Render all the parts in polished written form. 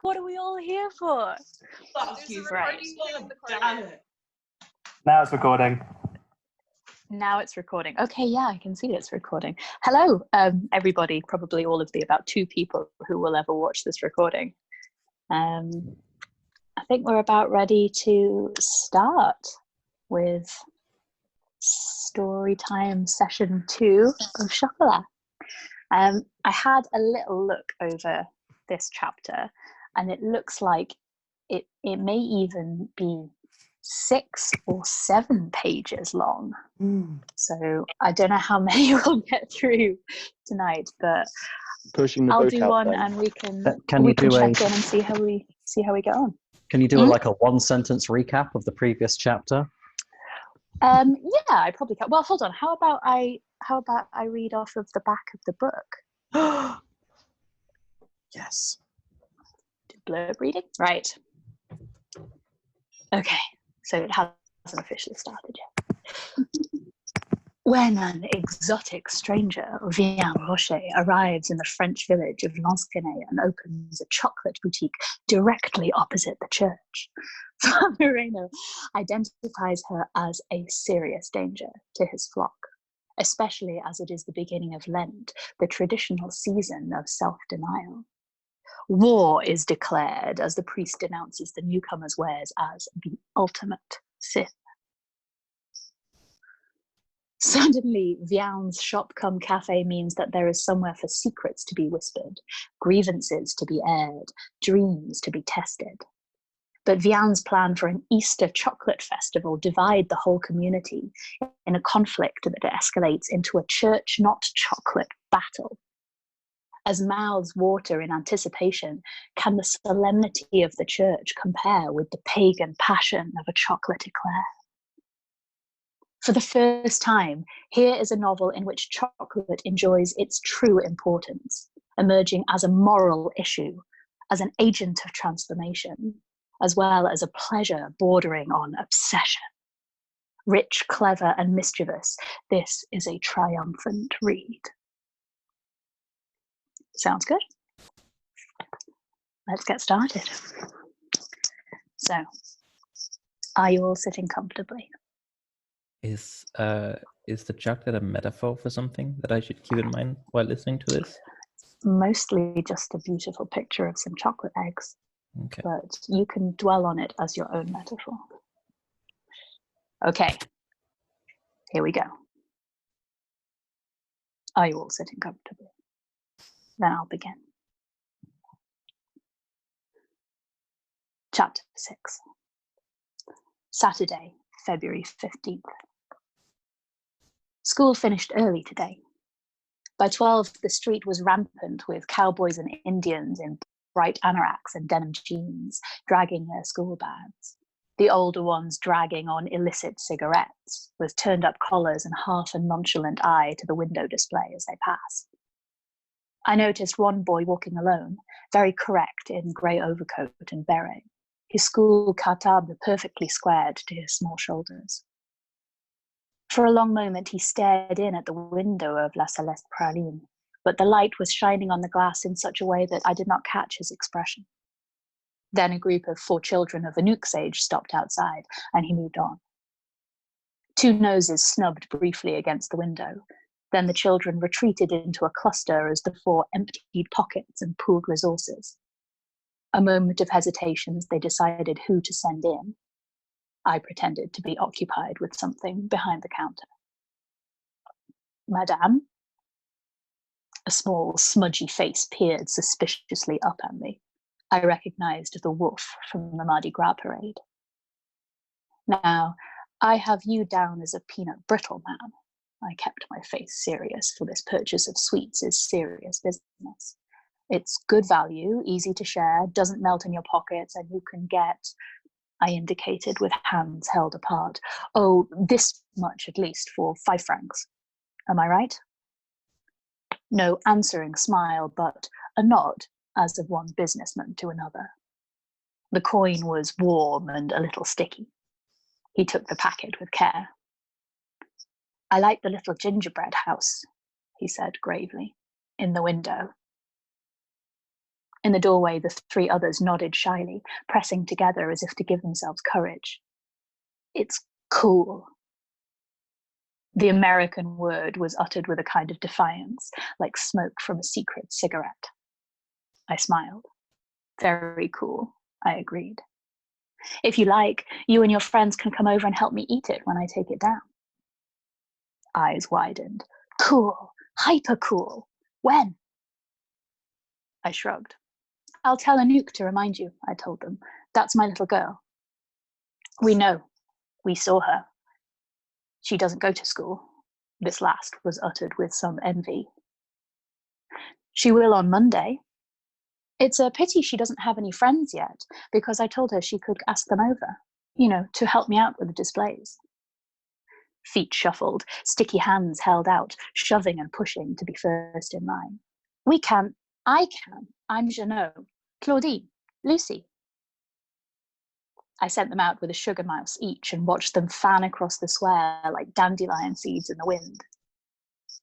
What are we all here for? Fuck you, Right. Damn it. Now it's recording. Now it's recording. Okay, yeah, I can see it's recording. Hello, everybody, probably all of the about 2 people who will ever watch this recording. I think we're about ready to start with Storytime session 2 of Chocolat. I had a little look over this chapter, and it looks like it may even be 6 or 7 pages long. So I don't know how many we'll get through tonight, but Pushing the I'll boat do out one then. and we can do check in and see how we get on. Can you do like a 1-sentence recap of the previous chapter? Yeah, I probably can. Well, hold on. How about I read off of the back of the book? Yes. Blurb reading? Right. Okay, so it hasn't officially started yet. When an exotic stranger, Vian Rocher, arrives in the French village of Lansquenet and opens a chocolate boutique directly opposite the church, Father Moreno identifies her as a serious danger to his flock, especially as it is the beginning of Lent, the traditional season of self-denial. War is declared as the priest denounces the newcomer's wares as the ultimate sin. Suddenly, Vian's shop-cum-cafe means that there is somewhere for secrets to be whispered, grievances to be aired, dreams to be tested. But Vian's plan for an Easter chocolate festival divide the whole community in a conflict that escalates into a church-not-chocolate battle. As mouths water in anticipation, can the solemnity of the church compare with the pagan passion of a chocolate eclair? For the first time, here is a novel in which chocolate enjoys its true importance, emerging as a moral issue, as an agent of transformation, as well as a pleasure bordering on obsession. Rich, clever, and mischievous, this is a triumphant read. Sounds good? Let's get started. So, are you all sitting comfortably? Is the chocolate a metaphor for something that I should keep in mind while listening to this? Mostly just a beautiful picture of some chocolate eggs, Okay. but you can dwell on it as your own metaphor. Okay, here we go. Are you all sitting comfortably? Then I'll begin. Chapter 6. Saturday, February 15th. School finished early today. By 12, the street was rampant with cowboys and Indians in bright anoraks and denim jeans, dragging their school bags. The older ones dragging on illicit cigarettes, with turned-up collars and half a nonchalant eye to the window display as they passed. I noticed one boy walking alone, very correct in grey overcoat and beret, his school cartable perfectly squared to his small shoulders. For a long moment he stared in at the window of La Céleste Praline, but the light was shining on the glass in such a way that I did not catch his expression. Then a group of 4 children of Anouk's age stopped outside, and he moved on. 2 noses snubbed briefly against the window. Then the children retreated into a cluster as the 4 emptied pockets and pooled resources. A moment of hesitation as they decided who to send in. I pretended to be occupied with something behind the counter. Madame? A small, smudgy face peered suspiciously up at me. I recognized the wolf from the Mardi Gras parade. Now, I have you down as a peanut brittle man. I kept my face serious, for this purchase of sweets is serious business. It's good value, easy to share, doesn't melt in your pockets, and you can get, I indicated with hands held apart, oh, this much at least for 5 francs. Am I right? No answering smile, but a nod, as of one businessman to another. The coin was warm and a little sticky. He took the packet with care. I like the little gingerbread house, he said gravely, in the window. In the doorway, the three others nodded shyly, pressing together as if to give themselves courage. It's cool. The American word was uttered with a kind of defiance, like smoke from a secret cigarette. I smiled. Very cool, I agreed. If you like, you and your friends can come over and help me eat it when I take it down. Eyes widened. Cool, hyper cool. When? I shrugged. I'll tell Anouk to remind you, I told them. That's my little girl. We know. We saw her. She doesn't go to school. This last was uttered with some envy. She will on Monday. It's a pity she doesn't have any friends yet, because I told her she could ask them over, to help me out with the displays. Feet shuffled, sticky hands held out, shoving and pushing to be first in line. We can. I can. I'm Jeannot. Claudine. Lucy. I sent them out with a sugar mouse each and watched them fan across the square like dandelion seeds in the wind.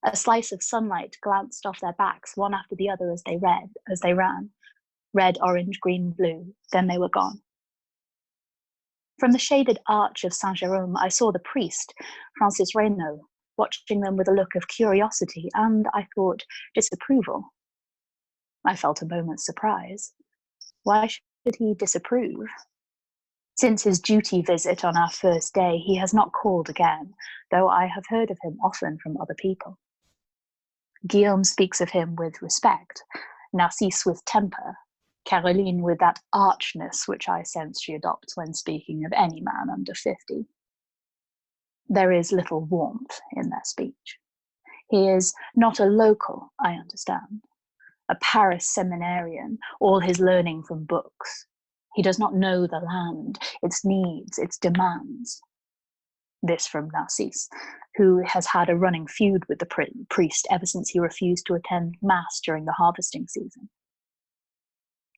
A slice of sunlight glanced off their backs, one after the other as they ran. Red, orange, green, blue. Then they were gone. From the shaded arch of Saint-Jérôme, I saw the priest, Francis Reynaud, watching them with a look of curiosity and, I thought, disapproval. I felt a moment's surprise. Why should he disapprove? Since his duty visit on our first day, he has not called again, though I have heard of him often from other people. Guillaume speaks of him with respect, Narcisse with temper, Caroline with that archness which I sense she adopts when speaking of any man under 50. There is little warmth in their speech. He is not a local, I understand, a Paris seminarian, all his learning from books. He does not know the land, its needs, its demands. This from Narcisse, who has had a running feud with the priest ever since he refused to attend mass during the harvesting season.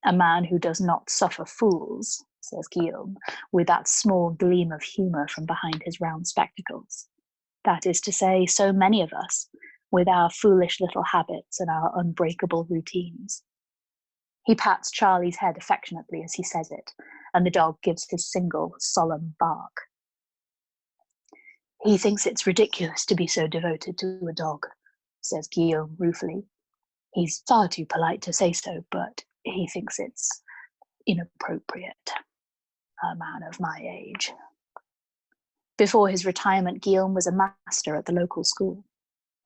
A man who does not suffer fools, says Guillaume, with that small gleam of humour from behind his round spectacles. That is to say, so many of us, with our foolish little habits and our unbreakable routines. He pats Charlie's head affectionately as he says it, and the dog gives his single, solemn bark. He thinks it's ridiculous to be so devoted to a dog, says Guillaume ruefully. He's far too polite to say so, but he thinks it's inappropriate. A man of my age. Before his retirement, Guillaume was a master at the local school.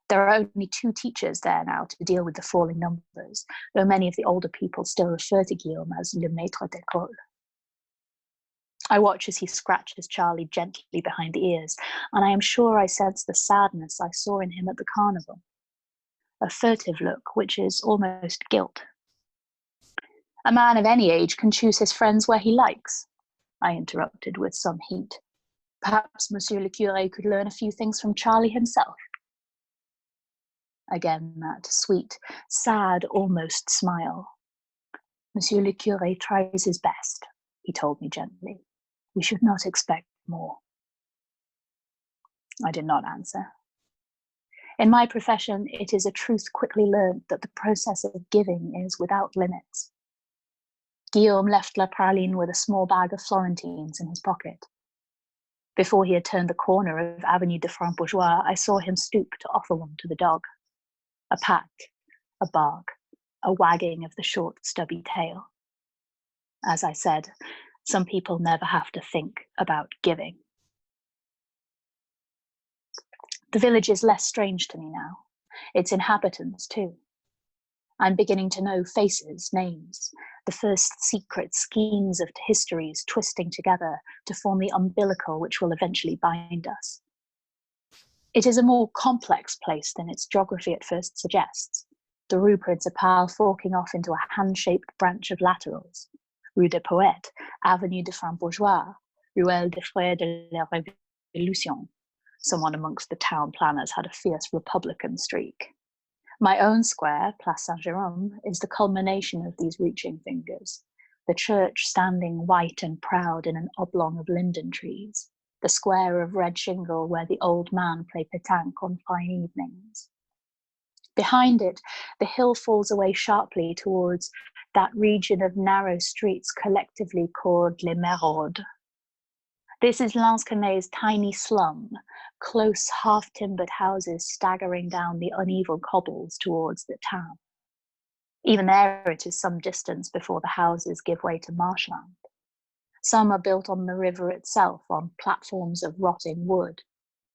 There are only 2 teachers there now to deal with the falling numbers, though many of the older people still refer to Guillaume as le maître d'école. I watch as he scratches Charlie gently behind the ears, and I am sure I sense the sadness I saw in him at the carnival. A furtive look, which is almost guilt. A man of any age can choose his friends where he likes, I interrupted with some heat. Perhaps Monsieur le Curé could learn a few things from Charlie himself. Again, that sweet, sad, almost smile. Monsieur le Curé tries his best, he told me gently. We should not expect more. I did not answer. In my profession, it is a truth quickly learned that the process of giving is without limits. Guillaume left La Praline with a small bag of Florentines in his pocket. Before he had turned the corner of Avenue de Franc-Bourgeois, I saw him stoop to offer one to the dog. A pat, a bark, a wagging of the short, stubby tail. As I said, some people never have to think about giving. The village is less strange to me now. Its inhabitants, too. I'm beginning to know faces, names, the first secret skeins of histories twisting together to form the umbilical which will eventually bind us. It is a more complex place than its geography at first suggests, the rue principale forking off into a hand-shaped branch of laterals, Rue des Poètes, Avenue de Franc-Bourgeois, Ruelle des Frères de la Révolution. Someone amongst the town planners had a fierce Republican streak. My own square, Place Saint-Jérôme, is the culmination of these reaching fingers, the church standing white and proud in an oblong of linden trees, the square of red shingle where the old man played pétanque on fine evenings. Behind it, the hill falls away sharply towards that region of narrow streets collectively called Les Maraudes. This is Lansquenet's tiny slum, close half-timbered houses staggering down the uneven cobbles towards the town. Even there it is some distance before the houses give way to marshland. Some are built on the river itself on platforms of rotting wood.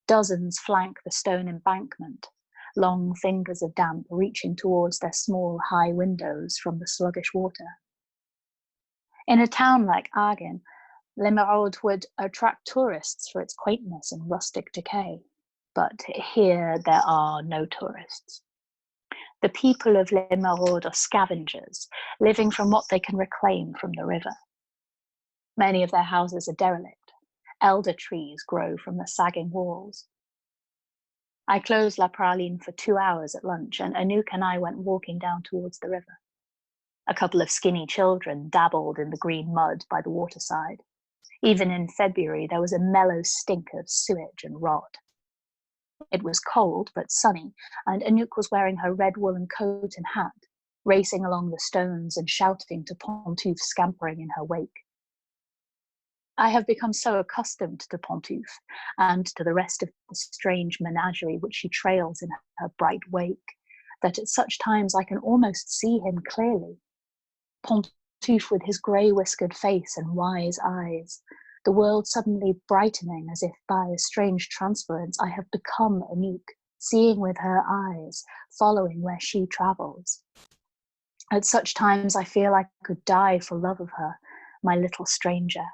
Dozens flank the stone embankment, long fingers of damp reaching towards their small high windows from the sluggish water. In a town like Agen, Les Maraudes would attract tourists for its quaintness and rustic decay, but here there are no tourists. The people of Les Maraudes are scavengers, living from what they can reclaim from the river. Many of their houses are derelict. Elder trees grow from the sagging walls. I closed La Praline for 2 hours at lunch, and Anouk and I went walking down towards the river. A couple of skinny children dabbled in the green mud by the waterside. Even in February, there was a mellow stink of sewage and rot. It was cold but sunny, and Anouk was wearing her red woolen coat and hat, racing along the stones and shouting to Pantouf scampering in her wake. I have become so accustomed to Pantouf and to the rest of the strange menagerie which she trails in her bright wake, that at such times I can almost see him clearly. Pantouf with his grey-whiskered face and wise eyes, the world suddenly brightening as if by a strange transference I have become Anouk, seeing with her eyes, following where she travels. At such times I feel I could die for love of her, my little stranger.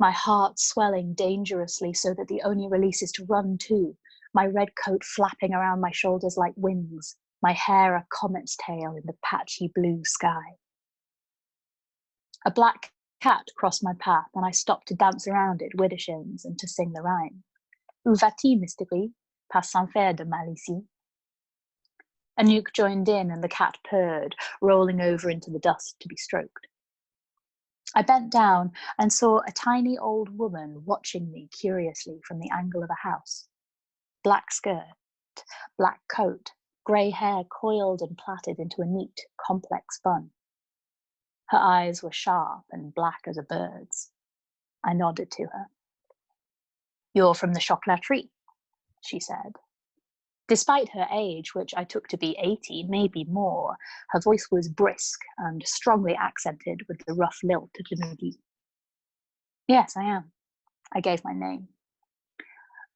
My heart swelling dangerously so that the only release is to run too, my red coat flapping around my shoulders like wings, my hair a comet's tail in the patchy blue sky. A black cat crossed my path and I stopped to dance around it widdershins and to sing the rhyme. Où vas-tu, mystery? Pas sans faire de mal ici. Anouk joined in and the cat purred, rolling over into the dust to be stroked. I bent down and saw a tiny old woman watching me curiously from the angle of a house. Black skirt, black coat, grey hair coiled and plaited into a neat, complex bun. Her eyes were sharp and black as a bird's. I nodded to her. "You're from the Chocolat tree," she said. Despite her age, which I took to be 80, maybe more, her voice was brisk and strongly accented with the rough lilt of the Midi. "Yes, I am." I gave my name.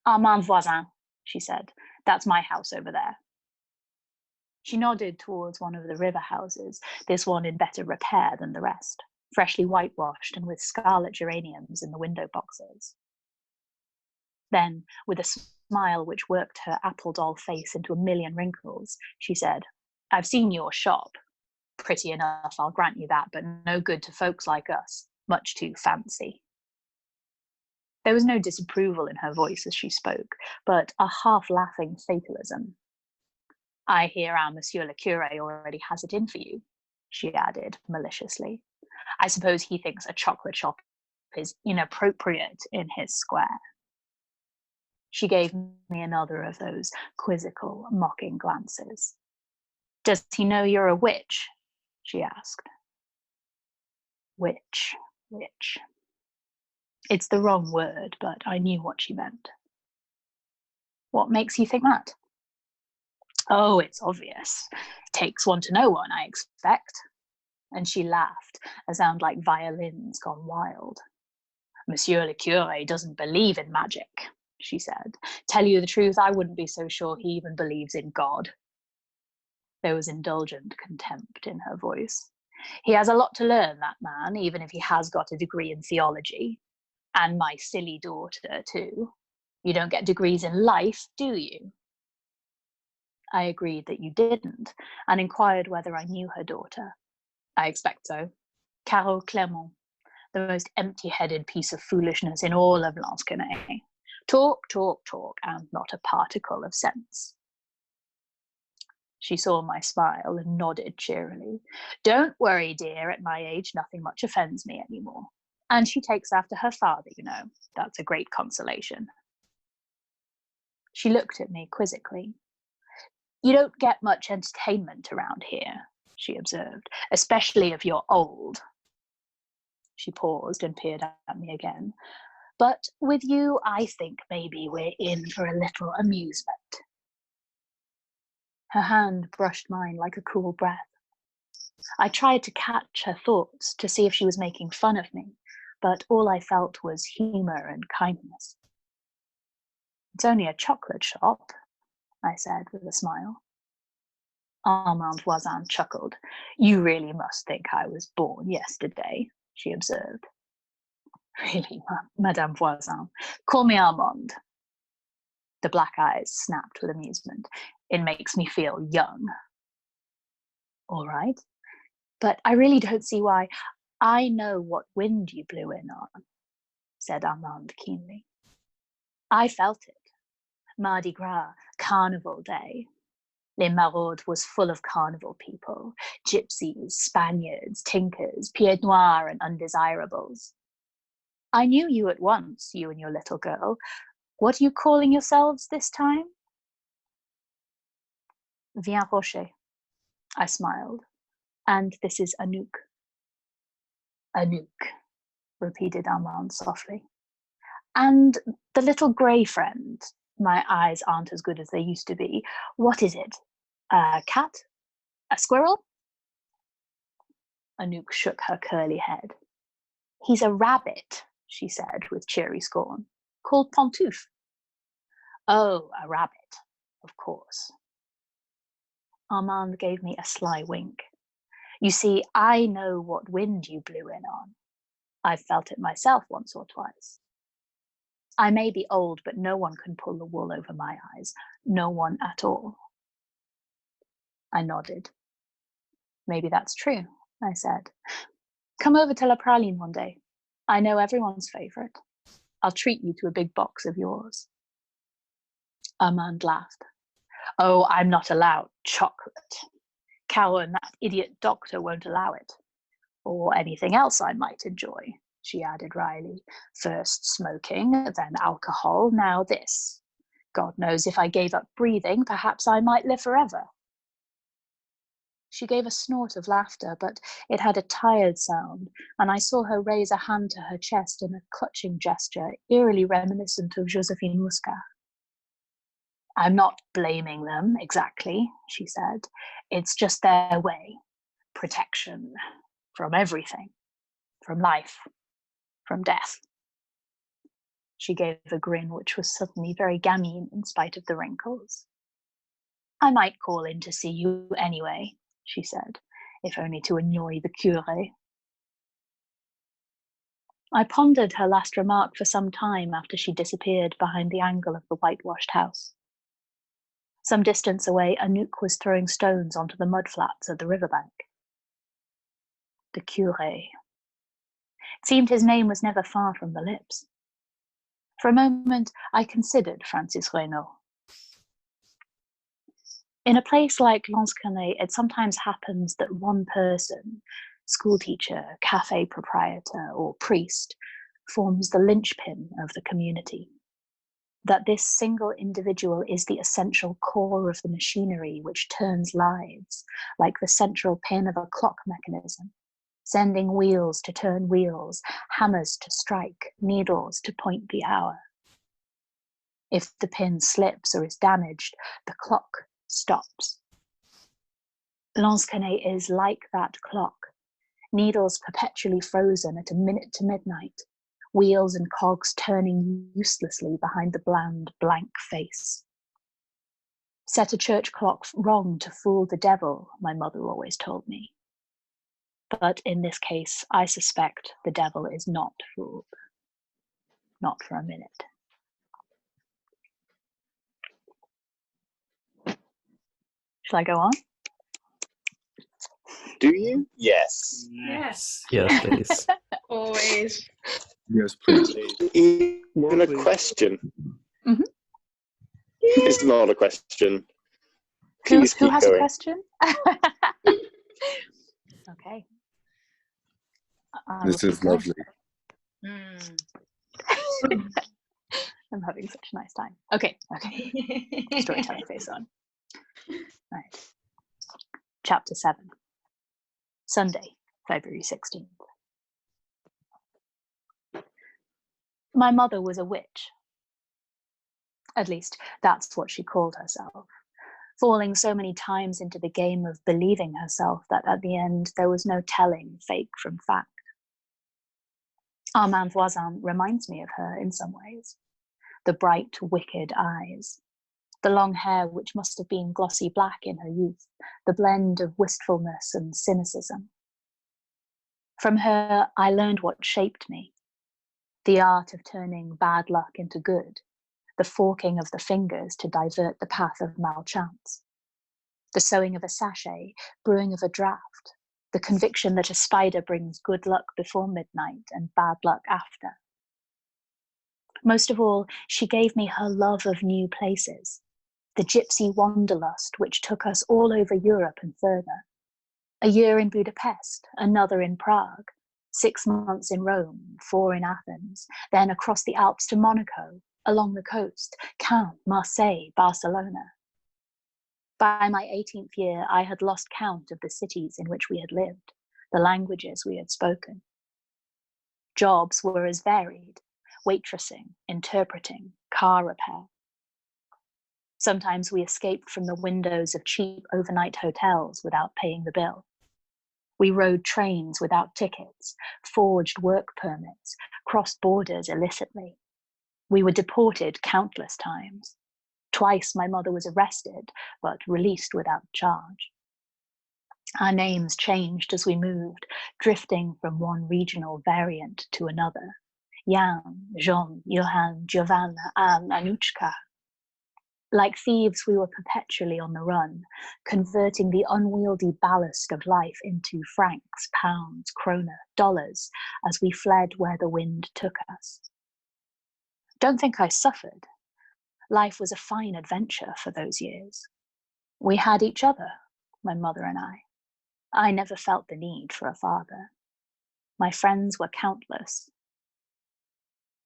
"Armand Voisin," she said. "That's my house over there." She nodded towards one of the river houses, this one in better repair than the rest, freshly whitewashed and with scarlet geraniums in the window boxes. Then, with a smile which worked her apple doll face into a million wrinkles, she said, "I've seen your shop. Pretty enough, I'll grant you that, but no good to folks like us. Much too fancy." There was no disapproval in her voice as she spoke, but a half-laughing fatalism. "I hear our Monsieur le Curé already has it in for you," she added maliciously. "I suppose he thinks a chocolate shop is inappropriate in his square." She gave me another of those quizzical, mocking glances. "Does he know you're a witch?" she asked. Witch. It's the wrong word, but I knew what she meant. "What makes you think that?" "Oh, it's obvious. Takes one to know one, I expect." And she laughed, a sound like violins gone wild. "Monsieur le Curé doesn't believe in magic," she said. "Tell you the truth, I wouldn't be so sure he even believes in God." There was indulgent contempt in her voice. "He has a lot to learn, that man, even if he has got a degree in theology. And my silly daughter, too. You don't get degrees in life, do you?" I agreed that you didn't, and inquired whether I knew her daughter. "I expect so. Carole Clermont, the most empty-headed piece of foolishness in all of Lansquenet. Talk, and not a particle of sense." She saw my smile and nodded cheerily. "Don't worry, dear, at my age nothing much offends me anymore. And she takes after her father, you know. That's a great consolation." She looked at me quizzically. "You don't get much entertainment around here," she observed, especially if you're old. She paused and peered at me again. But with you, I think maybe we're in for a little amusement. Her hand brushed mine like a cool breath. I tried to catch her thoughts to see if she was making fun of me, but all I felt was humour and kindness. It's only a chocolate shop, I said with a smile. Armand Voisin chuckled. You really must think I was born yesterday, she observed. Really, Madame Voisin. Call me Armand. The black eyes snapped with amusement. It makes me feel young. All right. But I really don't see why. I know what wind you blew in on, said Armand keenly. I felt it. Mardi Gras, Carnival Day. Les Maraudes was full of carnival people, gypsies, Spaniards, tinkers, pieds noirs and undesirables. I knew you at once, you and your little girl. What are you calling yourselves this time? Viens Rocher, I smiled. And this is Anouk. Anouk, repeated Armand softly. And the little grey friend, my eyes aren't as good as they used to be. What is it? A cat? A squirrel? Anouk shook her curly head. He's a rabbit, she said with cheery scorn, called Pantouf. Oh, a rabbit, of course. Armand gave me a sly wink. You see, I know what wind you blew in on. I've felt it myself once or twice. I may be old, but no one can pull the wool over my eyes. No one at all. I nodded. Maybe that's true, I said. Come over to La Praline one day. I know everyone's favourite. I'll treat you to a big box of yours. Armand laughed. Oh, I'm not allowed chocolate. Cowan, that idiot doctor, won't allow it. Or anything else I might enjoy, she added wryly. First smoking, then alcohol, now this. God knows if I gave up breathing, perhaps I might live forever. She gave a snort of laughter, but it had a tired sound, and I saw her raise a hand to her chest in a clutching gesture eerily reminiscent of Josephine Muscat. I'm not blaming them, exactly, she said. It's just their way. Protection. From everything. From life. From death. She gave a grin which was suddenly very gamine in spite of the wrinkles. I might call in to see you anyway, she said, if only to annoy the curé. I pondered her last remark for some time after she disappeared behind the angle of the whitewashed house. Some distance away, Anouk was throwing stones onto the mudflats at the riverbank. The curé. It seemed his name was never far from the lips. For a moment, I considered Francis Reynaud. In a place like Lansquenet, it sometimes happens that one person, schoolteacher, cafe proprietor, or priest, forms the linchpin of the community. That this single individual is the essential core of the machinery which turns lives, like the central pin of a clock mechanism, sending wheels to turn wheels, hammers to strike, needles to point the hour. If the pin slips or is damaged, the clock stops. Lansquenet is like that clock, needles perpetually frozen at a minute to midnight, wheels and cogs turning uselessly behind the bland, blank face. Set a church clock wrong to fool the devil, my mother always told me. But in this case, I suspect the devil is not fooled. Not for a minute. Shall I go on? Do you? Yes. Yes. Yes, please. Always. Yes, please. Even a question. Mhm. It's not a question. Who Please keep has going. a question? Okay. I This will is keep going. lovely. I'm having such a nice time. Okay. Storytelling face on. Right. Chapter 7. Sunday, February 16th. My mother was a witch. At least, that's what she called herself, falling so many times into the game of believing herself that at the end there was no telling fake from fact. Armand Voisin reminds me of her in some ways. The bright, wicked eyes, the long hair which must have been glossy black in her youth, the blend of wistfulness and cynicism. From her, I learned what shaped me, the art of turning bad luck into good, the forking of the fingers to divert the path of malchance, the sewing of a sachet, brewing of a draught, the conviction that a spider brings good luck before midnight and bad luck after. Most of all, she gave me her love of new places, the gypsy wanderlust which took us all over Europe and further. A year in Budapest, another in Prague, 6 months in Rome, 4 in Athens, then across the Alps to Monaco, along the coast, Cannes, Marseille, Barcelona. By my 18th year, I had lost count of the cities in which we had lived, the languages we had spoken. Jobs were as varied: waitressing, interpreting, car repair. Sometimes we escaped from the windows of cheap overnight hotels without paying the bill. We rode trains without tickets, forged work permits, crossed borders illicitly. We were deported countless times. Twice my mother was arrested, but released without charge. Our names changed as we moved, drifting from one regional variant to another. Jan, Jean, Johann, Giovanna, Anne, Anuchka. Like thieves, we were perpetually on the run, converting the unwieldy ballast of life into francs, pounds, kroner, dollars, as we fled where the wind took us. Don't think I suffered. Life was a fine adventure for those years. We had each other, my mother and I. I never felt the need for a father. My friends were countless.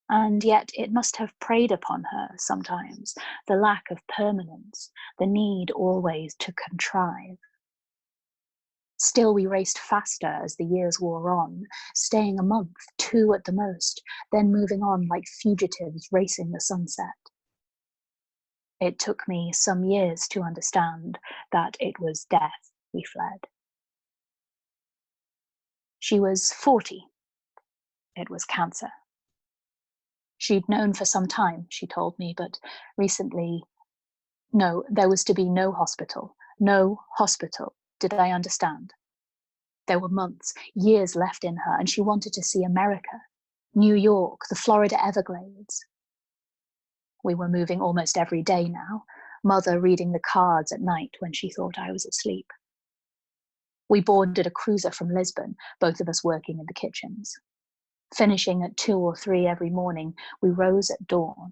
And yet it must have preyed upon her sometimes, the lack of permanence, the need always to contrive. Still we raced faster as the years wore on, staying a month, 2 at the most, then moving on like fugitives racing the sunset. It took me some years to understand that it was death we fled. She was 40. It was cancer. She'd known for some time, she told me, but recently, no, there was to be no hospital. No hospital. Did I understand? There were months, years left in her, and she wanted to see America, New York, the Florida Everglades. We were moving almost every day now, mother reading the cards at night when she thought I was asleep. We boarded a cruiser from Lisbon, both of us working in the kitchens. Finishing at 2 or 3 every morning, we rose at dawn.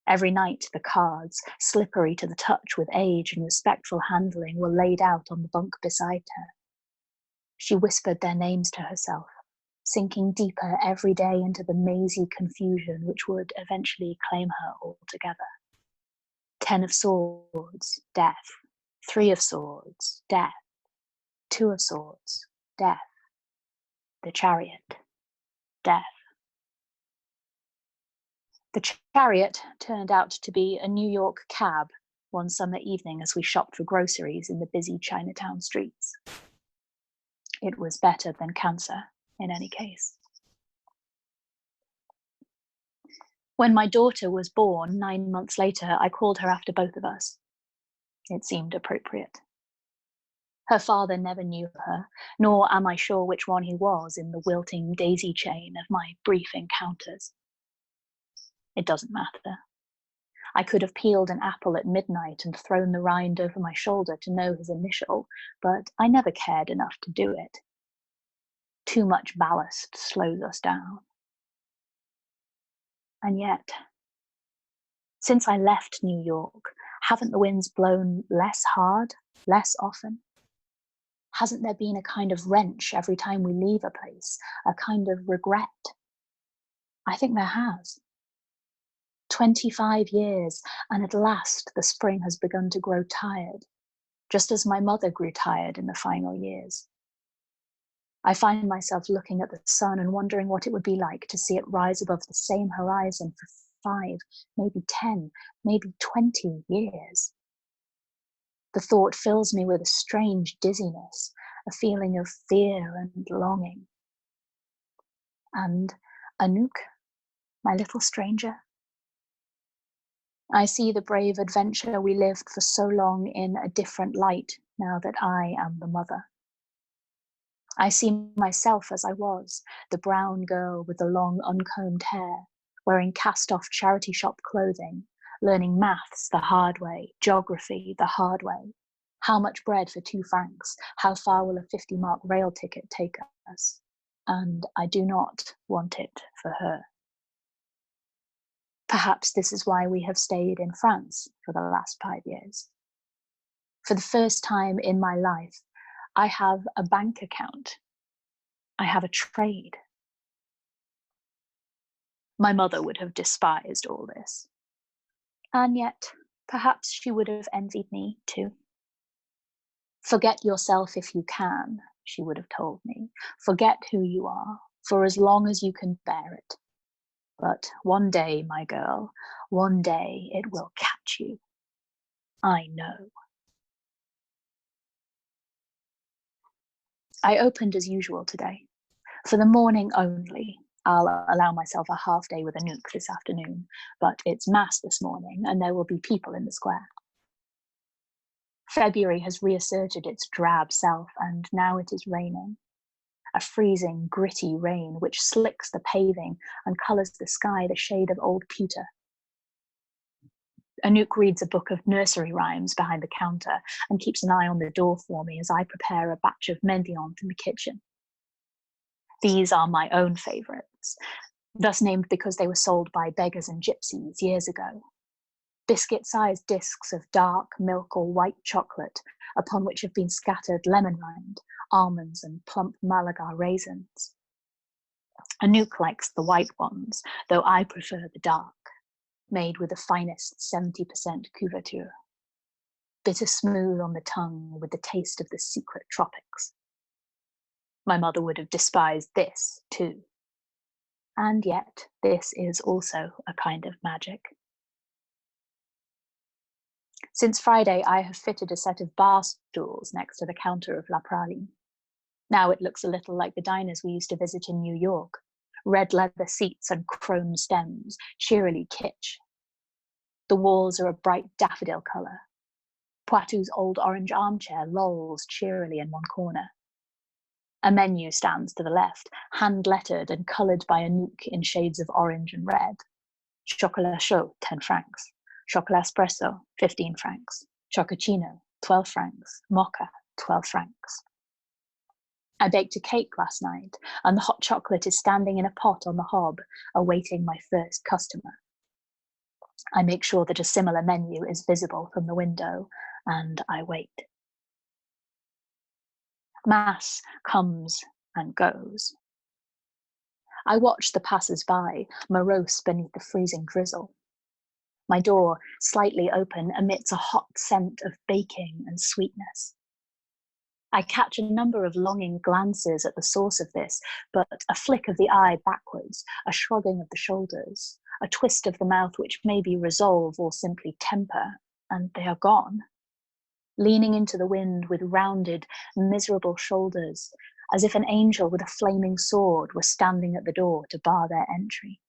Every night, the cards, slippery to the touch with age and respectful handling, were laid out on the bunk beside her. She whispered their names to herself, sinking deeper every day into the mazy confusion which would eventually claim her altogether. 10 of swords, death. 3 of swords, death. 2 of swords, death. The chariot, death. The chariot turned out to be a New York cab one summer evening as we shopped for groceries in the busy Chinatown streets. It was better than cancer, in any case. When my daughter was born 9 months later, I called her after both of us. It seemed appropriate. Her father never knew her, nor am I sure which one he was in the wilting daisy chain of my brief encounters. It doesn't matter. I could have peeled an apple at midnight and thrown the rind over my shoulder to know his initial, but I never cared enough to do it. Too much ballast slows us down. And yet, since I left New York, haven't the winds blown less hard, less often? Hasn't there been a kind of wrench every time we leave a place, a kind of regret? I think there has. 25 years, and at last the spring has begun to grow tired, just as my mother grew tired in the final years. I find myself looking at the sun and wondering what it would be like to see it rise above the same horizon for 5, maybe 10, maybe 20 years. The thought fills me with a strange dizziness, a feeling of fear and longing. And Anouk, my little stranger. I see the brave adventure we lived for so long in a different light now that I am the mother. I see myself as I was, the brown girl with the long uncombed hair, wearing cast-off charity shop clothing, learning maths the hard way, geography the hard way. How much bread for 2 francs? How far will a 50-mark rail ticket take us? And I do not want it for her. Perhaps this is why we have stayed in France for the last 5 years. For the first time in my life, I have a bank account. I have a trade. My mother would have despised all this. And yet, perhaps she would have envied me too. Forget yourself if you can, she would have told me. Forget who you are, for as long as you can bear it. But one day, my girl, one day it will catch you. I know. I opened as usual today. For the morning only. I'll allow myself a half day with Anouk this afternoon, but it's mass this morning and there will be people in the square. February has reasserted its drab self and now it is raining. A freezing, gritty rain which slicks the paving and colours the sky the shade of old pewter. Anouk reads a book of nursery rhymes behind the counter and keeps an eye on the door for me as I prepare a batch of mendiants in the kitchen. These are my own favourites, thus named because they were sold by beggars and gypsies years ago. Biscuit-sized discs of dark milk or white chocolate upon which have been scattered lemon rind, almonds and plump Malaga raisins. Anouk likes the white ones, though I prefer the dark, made with the finest 70% couverture. Bitter smooth on the tongue with the taste of the secret tropics. My mother would have despised this too. And yet, this is also a kind of magic. Since Friday, I have fitted a set of bar stools next to the counter of La Praline. Now it looks a little like the diners we used to visit in New York. Red leather seats and chrome stems, cheerily kitsch. The walls are a bright daffodil colour. Poitou's old orange armchair lolls cheerily in one corner. A menu stands to the left, hand-lettered and coloured by Anouk in shades of orange and red. Chocolat chaud, 10 francs. Chocolat espresso, 15 francs. Chococino, 12 francs. Mocha, 12 francs. I baked a cake last night, and the hot chocolate is standing in a pot on the hob, awaiting my first customer. I make sure that a similar menu is visible from the window, and I wait. Mass comes and goes. I watch the passers-by, morose beneath the freezing drizzle. My door, slightly open, emits a hot scent of baking and sweetness. I catch a number of longing glances at the source of this, but a flick of the eye backwards, a shrugging of the shoulders, a twist of the mouth which may be resolve or simply temper, and they are gone. Leaning into the wind with rounded, miserable shoulders, as if an angel with a flaming sword were standing at the door to bar their entry.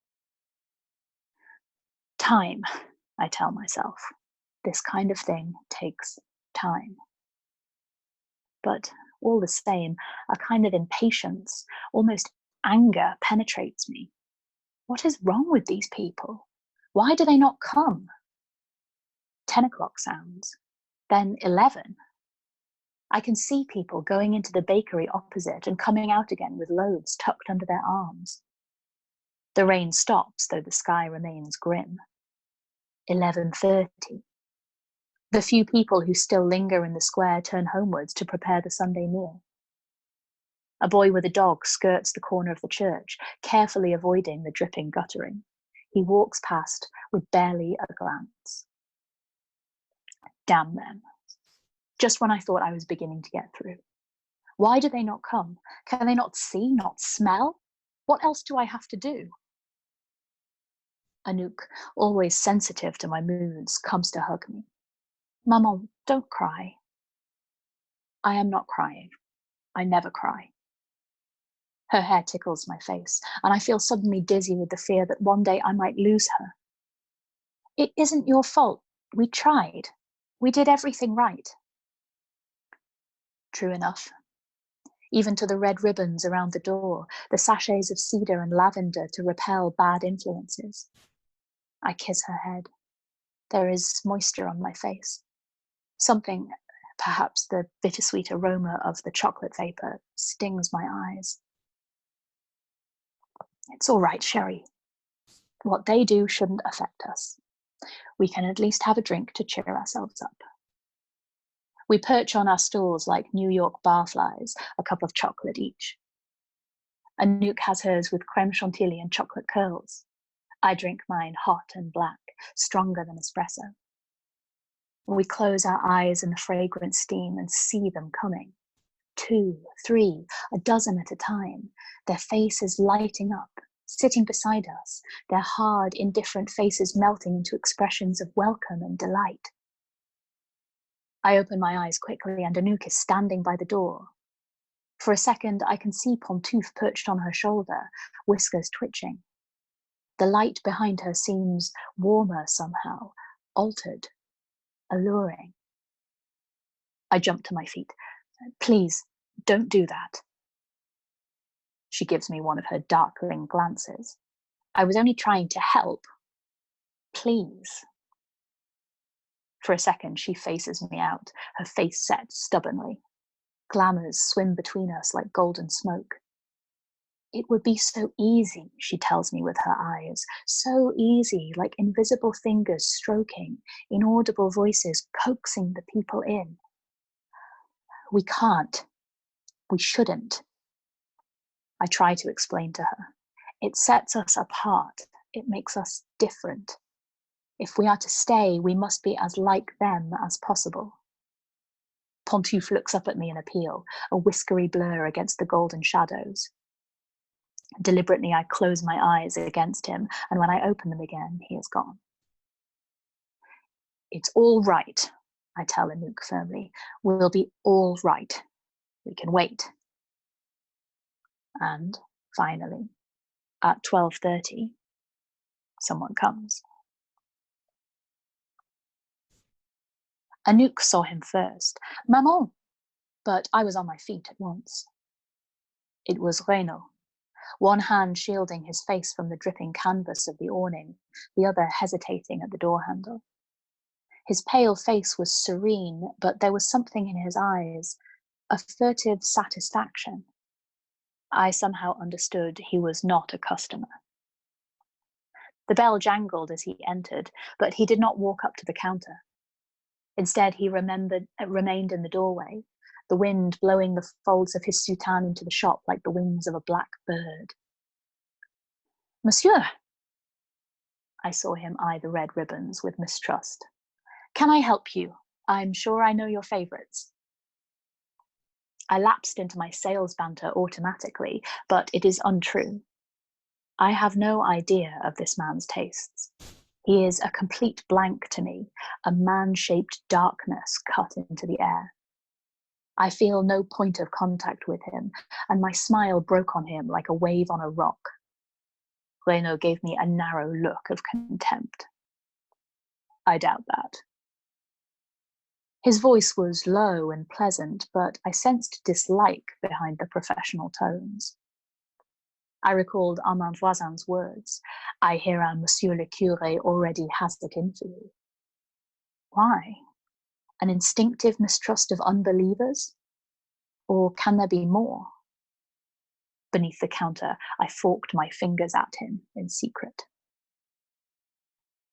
Time, I tell myself. This kind of thing takes time. But all the same, a kind of impatience, almost anger, penetrates me. What is wrong with these people? Why do they not come? 10 o'clock sounds, then 11. I can see people going into the bakery opposite and coming out again with loaves tucked under their arms. The rain stops, though the sky remains grim. 11:30. The few people who still linger in the square turn homewards to prepare the Sunday meal. A boy with a dog skirts the corner of the church, carefully avoiding the dripping guttering. He walks past with barely a glance. Damn them. Just when I thought I was beginning to get through. Why do they not come? Can they not see, not smell? What else do I have to do? Anouk, always sensitive to my moods, comes to hug me. Maman, don't cry. I am not crying. I never cry. Her hair tickles my face, and I feel suddenly dizzy with the fear that one day I might lose her. It isn't your fault. We tried. We did everything right. True enough. Even to the red ribbons around the door, the sachets of cedar and lavender to repel bad influences. I kiss her head. There is moisture on my face. Something, perhaps the bittersweet aroma of the chocolate vapor, stings my eyes. It's all right, Sherry. What they do shouldn't affect us. We can at least have a drink to cheer ourselves up. We perch on our stools like New York barflies, a cup of chocolate each. Anouk has hers with creme chantilly and chocolate curls. I drink mine hot and black, stronger than espresso. We close our eyes in the fragrant steam and see them coming. 2, 3, a dozen at a time, their faces lighting up, sitting beside us, their hard, indifferent faces melting into expressions of welcome and delight. I open my eyes quickly and Anouk is standing by the door. For a second, I can see Pantouf perched on her shoulder, whiskers twitching. The light behind her seems warmer somehow, altered, alluring. I jump to my feet. Please, don't do that. She gives me one of her darkling glances. I was only trying to help. Please. For a second, she faces me out, her face set stubbornly. Glamours swim between us like golden smoke. It would be so easy, she tells me with her eyes, so easy, like invisible fingers stroking, inaudible voices coaxing the people in. We can't. We shouldn't. I try to explain to her. It sets us apart. It makes us different. If we are to stay, we must be as like them as possible. Pantouf looks up at me in appeal, a whiskery blur against the golden shadows. Deliberately, I close my eyes against him, and when I open them again, he is gone. It's all right, I tell Anouk firmly. We'll be all right. We can wait. And finally, at 12:30, someone comes. Anouk saw him first. Maman! But I was on my feet at once. It was Renaud, one hand shielding his face from the dripping canvas of the awning, the other hesitating at the door handle. His pale face was serene, but there was something in his eyes, a furtive satisfaction. I somehow understood he was not a customer. The bell jangled as he entered, but he did not walk up to the counter. Instead, he remained in the doorway, the wind blowing the folds of his soutane into the shop like the wings of a black bird. Monsieur! I saw him eye the red ribbons with mistrust. Can I help you? I'm sure I know your favourites. I lapsed into my sales banter automatically, but it is untrue. I have no idea of this man's tastes. He is a complete blank to me, a man-shaped darkness cut into the air. I feel no point of contact with him, and my smile broke on him like a wave on a rock. Renaud gave me a narrow look of contempt. I doubt that. His voice was low and pleasant, but I sensed dislike behind the professional tones. I recalled Armand Voisin's words. I hear our Monsieur le Curé already has it in for you. Why? An instinctive mistrust of unbelievers? Or can there be more? Beneath the counter, I forked my fingers at him in secret.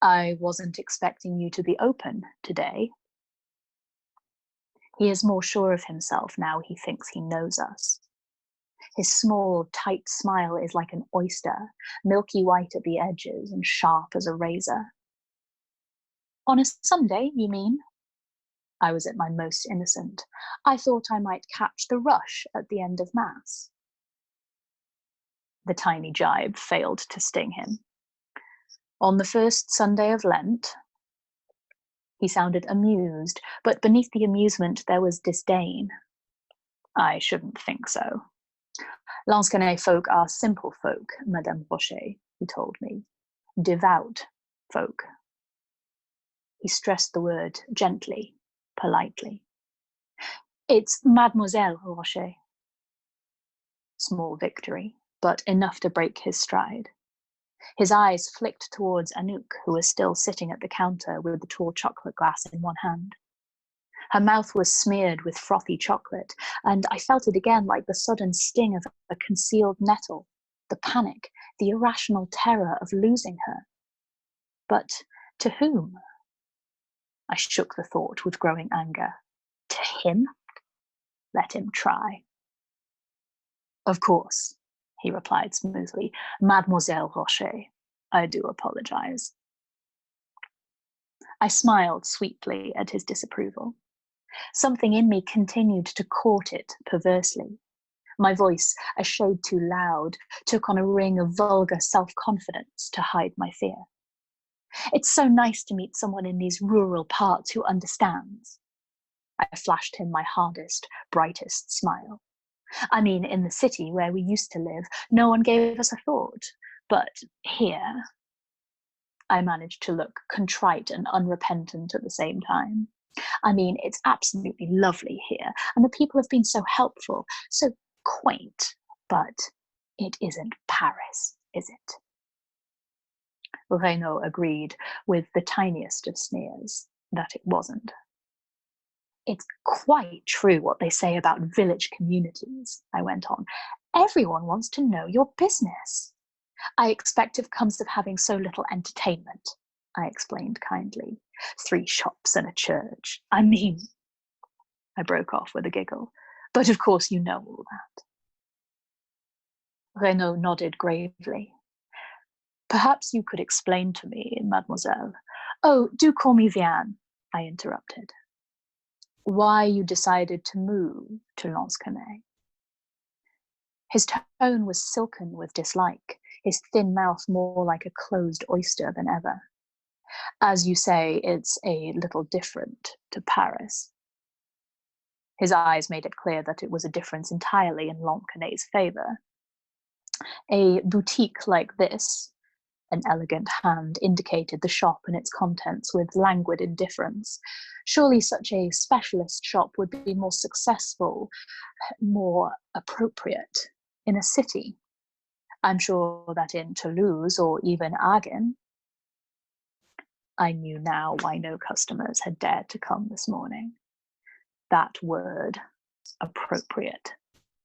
I wasn't expecting you to be open today. He is more sure of himself now he thinks he knows us. His small, tight smile is like an oyster, milky white at the edges and sharp as a razor. On a Sunday, you mean? I was at my most innocent. I thought I might catch the rush at the end of Mass. The tiny jibe failed to sting him. On the first Sunday of Lent, he sounded amused, but beneath the amusement there was disdain. I shouldn't think so. Lansquenet folk are simple folk, Madame Rocher, he told me. Devout folk. He stressed the word gently, politely. It's Mademoiselle Rocher. Small victory, but enough to break his stride. His eyes flicked towards Anouk, who was still sitting at the counter with the tall chocolate glass in one hand. Her mouth was smeared with frothy chocolate, and I felt it again like the sudden sting of a concealed nettle, the panic, the irrational terror of losing her. But to whom? I shook the thought with growing anger. To him? Let him try. Of course, he replied smoothly. Mademoiselle Rocher, I do apologize. I smiled sweetly at his disapproval. Something in me continued to court it perversely. My voice, a shade too loud, took on a ring of vulgar self-confidence to hide my fear. It's so nice to meet someone in these rural parts who understands. I flashed him my hardest, brightest smile. I mean, in the city where we used to live, no one gave us a thought. But here, I managed to look contrite and unrepentant at the same time. I mean, it's absolutely lovely here, and the people have been so helpful, so quaint, but it isn't Paris, is it? Reynaud agreed, with the tiniest of sneers, that it wasn't. It's quite true what they say about village communities, I went on. Everyone wants to know your business. I expect it comes of having so little entertainment, I explained kindly. 3 shops and a church. I mean, I broke off with a giggle. But of course you know all that. Reynaud nodded gravely. Perhaps you could explain to me, mademoiselle. Oh, do call me Vianne, I interrupted. Why you decided to move to Lansquenet. His tone was silken with dislike, his thin mouth more like a closed oyster than ever. As you say, it's a little different to Paris. His eyes made it clear that it was a difference entirely in Lansquenet's favour. A boutique like this, an elegant hand indicated the shop and its contents with languid indifference. Surely such a specialist shop would be more successful, more appropriate in a city. I'm sure that in Toulouse or even Agen. I knew now why no customers had dared to come this morning. That word, appropriate,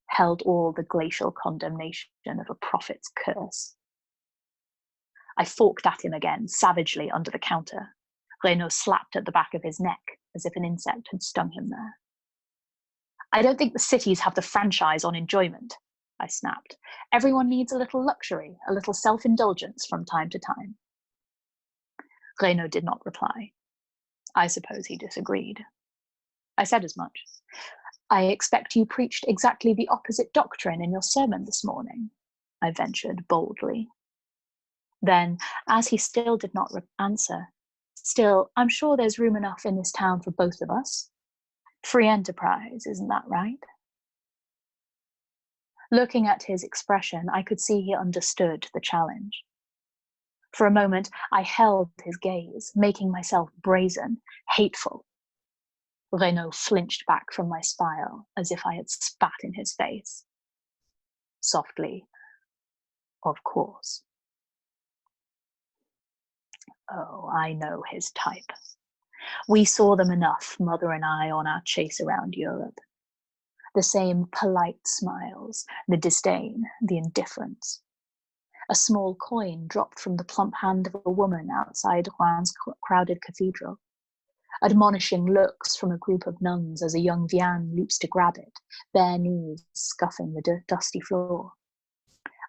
held all the glacial condemnation of a prophet's curse. I forked at him again, savagely under the counter. Reynaud slapped at the back of his neck, as if an insect had stung him there. I don't think the cities have the franchise on enjoyment, I snapped. Everyone needs a little luxury, a little self-indulgence from time to time. Reynaud did not reply. I suppose he disagreed. I said as much. I expect you preached exactly the opposite doctrine in your sermon this morning, I ventured boldly. Then, as he still did not answer, still, I'm sure there's room enough in this town for both of us. Free enterprise, isn't that right? Looking at his expression, I could see he understood the challenge. For a moment, I held his gaze, making myself brazen, hateful. Reynaud flinched back from my smile as if I had spat in his face. Softly, of course. Oh, I know his type. We saw them enough, Mother and I, on our chase around Europe. The same polite smiles, the disdain, the indifference. A small coin dropped from the plump hand of a woman outside Roan's crowded cathedral. Admonishing looks from a group of nuns as a young Vianne leaps to grab it, bare knees scuffing the dusty floor.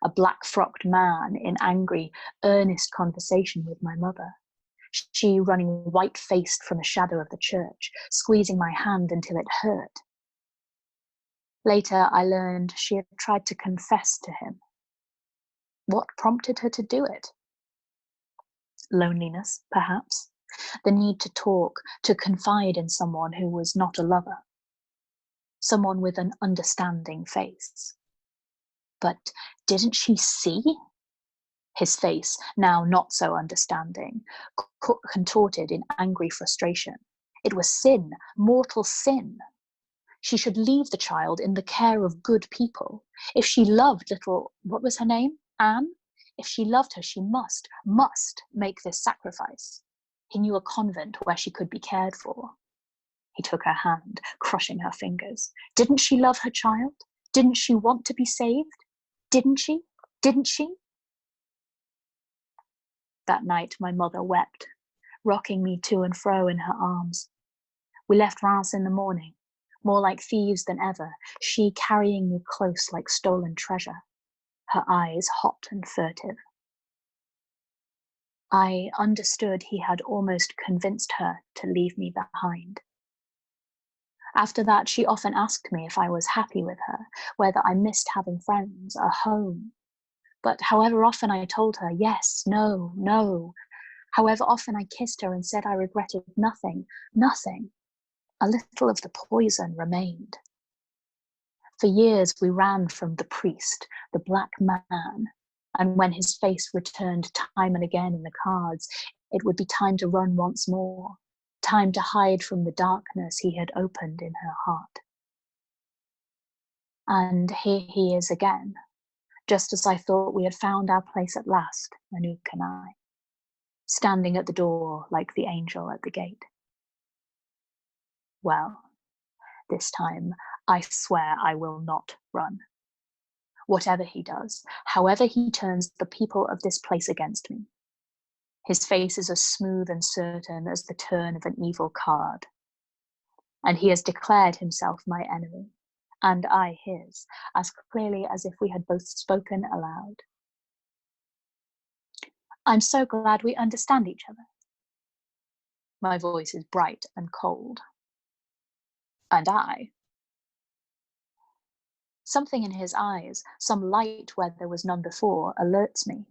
A black-frocked man in angry, earnest conversation with my mother. she running white-faced from the shadow of the church, squeezing my hand until it hurt. Later, I learned she had tried to confess to him. What prompted her to do it? Loneliness, perhaps. The need to talk, to confide in someone who was not a lover. Someone with an understanding face. But didn't she see? His face, now not so understanding, contorted in angry frustration. It was sin, mortal sin. She should leave the child in the care of good people. If she loved little, what was her name? Anne? If she loved her, she must make this sacrifice. He knew a convent where she could be cared for. He took her hand, crushing her fingers. Didn't she love her child? Didn't she want to be saved? Didn't she? Didn't she? That night, my mother wept, rocking me to and fro in her arms. We left Reims in the morning, more like thieves than ever, she carrying me close like stolen treasure, her eyes hot and furtive. I understood he had almost convinced her to leave me behind. After that, she often asked me if I was happy with her, whether I missed having friends, a home. But however often I told her yes, no, no, however often I kissed her and said I regretted nothing, a little of the poison remained. For years we ran from the priest, the black man, and when his face returned time and again in the cards, it would be time to run once more, time to hide from the darkness he had opened in her heart. And here he is again, just as I thought we had found our place at last, Anouk and I, standing at the door like the angel at the gate. Well, this time I swear I will not run. Whatever he does, however he turns the people of this place against me, his face is as smooth and certain as the turn of an evil card. And he has declared himself my enemy, and I his, as clearly as if we had both spoken aloud. I'm so glad we understand each other. My voice is bright and cold. And I. Something in his eyes, some light where there was none before, alerts me.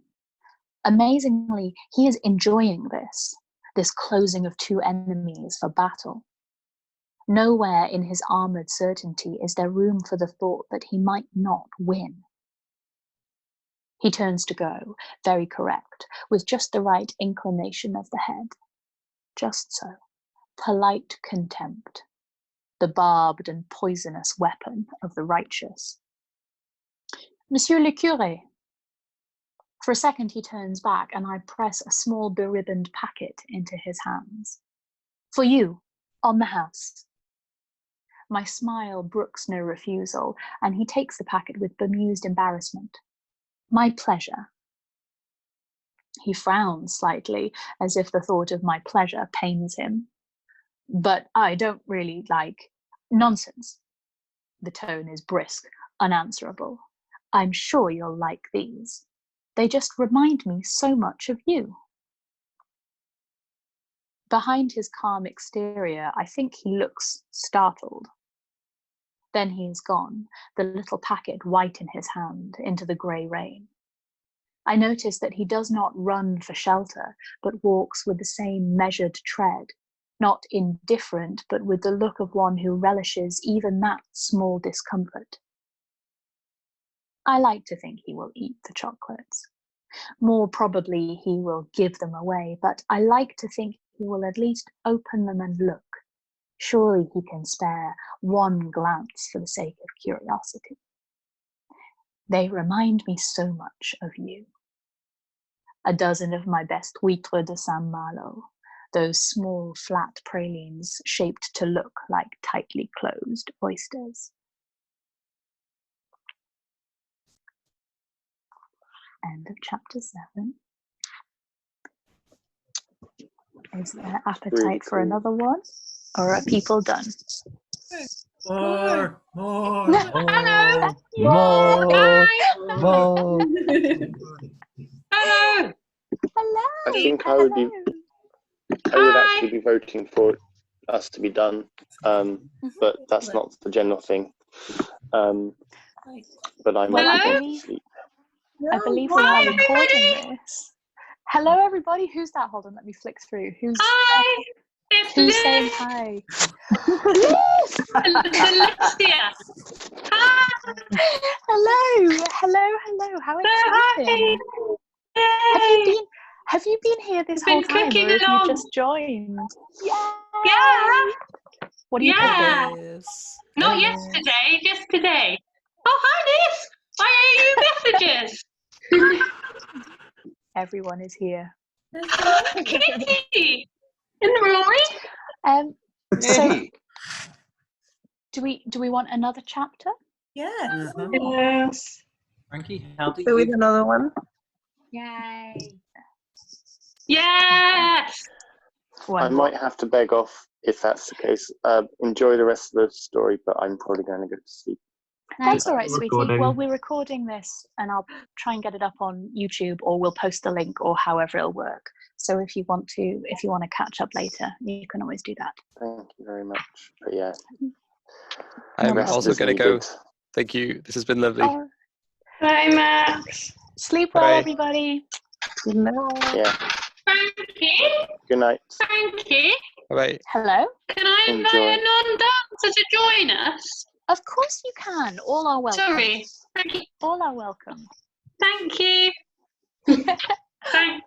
Amazingly, he is enjoying this closing of two enemies for battle. Nowhere in his armoured certainty is there room for the thought that he might not win. He turns to go, very correct, with just the right inclination of the head. Just so. Polite contempt. The barbed and poisonous weapon of the righteous. Monsieur le Curé. For a second he turns back and I press a small beribboned packet into his hands. For you, on the house. My smile brooks no refusal, and he takes the packet with bemused embarrassment. My pleasure. He frowns slightly, as if the thought of my pleasure pains him. But I don't really like nonsense. The tone is brisk, unanswerable. I'm sure you'll like these. They just remind me so much of you. Behind his calm exterior, I think he looks startled. Then he is gone, the little packet white in his hand, into the grey rain. I notice that he does not run for shelter, but walks with the same measured tread, not indifferent, but with the look of one who relishes even that small discomfort. I like to think he will eat the chocolates. More probably he will give them away, but I like to think he will at least open them and look. Surely he can spare one glance for the sake of curiosity. They remind me so much of you. A dozen of my best huîtres de Saint-Malo, those small flat pralines shaped to look like tightly closed oysters. End of chapter 7. Is there appetite for another one? Or are people done? More. Hello. More. Hello. Hello! I think I would be I would actually be voting for us to be done, but that's not the general thing. But I might be going to sleep. I believe we are recording this. Hello, everybody. Who's that? Hold on, let me flick through. Who's saying hi? Alicia. Hi. Hello. How exciting! Have you been here this whole time, or have you just joined? Yeah. What are you cooking? Yes. Not yesterday, just today. Oh, hi, Liz. Why are you messages? Everyone is here. Kitty. And Rory. So do we want another chapter? Yes. Yes. Frankie, how do So with you? another one. Yay! Yes. I might have to beg off if that's the case. Enjoy the rest of the story, but I'm probably going to go to sleep. That's all right, sweetie. Recording. Well, we're recording this, and I'll try and get it up on YouTube, or we'll post the link, or however it'll work. So if you want to catch up later, you can always do that. Thank you very much. But yeah, I'm rest also is going to go. needed. Thank you. This has been lovely. Oh, Bye, Max. sleep well, Bye. everybody. Good night. Yeah. Frankie. Good night. Frankie. Bye. Hello. Can I invite Enjoy. a non-dancer to join us? Of course you can. All are welcome. Sorry. Frankie. All are welcome. Thank you. Thank.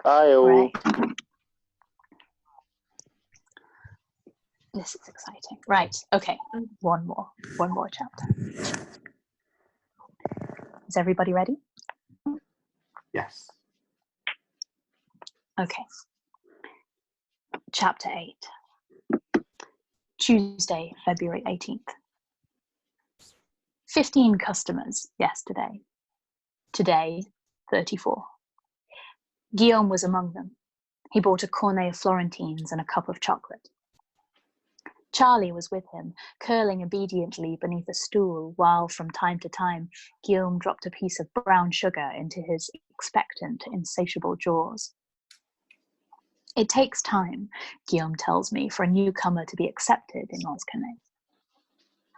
Bye all. Right. This is exciting. Right. Okay. One more chapter. Is everybody ready? Yes. Okay. Chapter 8. Tuesday, February 18th. 15 customers yesterday. Today, 34. Guillaume was among them. He bought a cornet of Florentines and a cup of chocolate. Charlie was with him, curling obediently beneath a stool, while from time to time Guillaume dropped a piece of brown sugar into his expectant, insatiable jaws. It takes time, Guillaume tells me, for a newcomer to be accepted in Lansquenet.